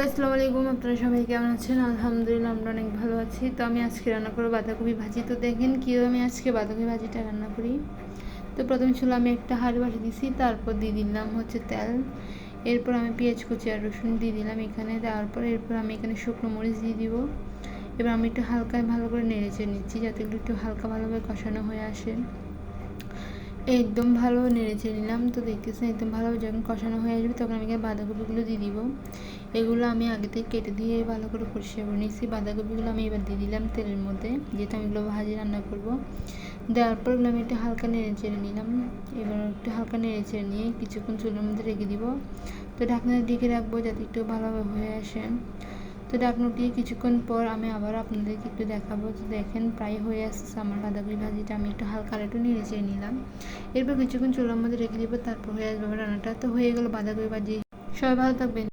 আসসালামু আলাইকুম। আপনারা সবাই কেমন আছেন? আলহামদুলিল্লাহ আমরা অনেক ভালো আছি। তো আমি আজকে রান্না করবো বাঁধাকপি ভাজি। তো দেখেন কীভাবে আমি আজকে বাঁধাকপি ভাজিটা রান্না করি। তো প্রথমে ছিল আমি একটা হাঁড়ি বসিয়ে দিয়েছি, তারপর দিয়ে দিলাম হচ্ছে তেল, এরপর আমি পেঁয়াজ কুচি আর রসুন দিয়ে দিলাম এখানে। দেওয়ার পর এরপর আমি এখানে শুকনো মরিচ দিয়ে দিব। এবার আমি একটু হালকা ভালো করে নেড়ে চেড়ে নিচ্ছি যাতে এগুলো একটু হালকা ভালোভাবে কষানো হয়ে আসে। একদম ভালো নেড়ে চেড়ে নিলাম। তো দেখতেছেন একদম ভালোভাবে যখন কষানো হয়ে আসবে তখন আমি এখানে বাঁধাকপিগুলো দিয়ে দিব। এগুলো আমি আগে থেকে কেটে দিয়ে ভালো করে পরিষ্কার করে নিয়েছি। বাঁধাকপিগুলো আমি এবার দিয়ে দিলাম তেলের মধ্যে, যেহেতু আমি এগুলো ভাজি রান্না করব। দেওয়ার পর আমি একটু হালকা নেড়ে চেড়ে নিলাম। এবার একটু হালকা নেড়ে চেড়ে নিয়ে কিছুক্ষণ চুলের মধ্যে রেখে দিব। তো ঢাকনা ঢেকে রাখবো যাতে একটু ভালোভাবে হয়ে আসে। তো ঢাকনা দিয়ে কিছুক্ষণ পর আমি আবার আপনাদেরকে একটু দেখাবো। তো দেখেন প্রায় হয়ে আসছে আমার বাঁধাকপি ভাজিটা। আমি একটু হালকা একটু নেড়ে চেড়ে নিলাম। এরপর কিছুক্ষণ চুলার মধ্যে রেখে দিব, তারপর হয়ে আসবে রান্নাটা। তো হয়ে গেল বাঁধাকপি ভাজি। সবাই ভালো থাকবেন।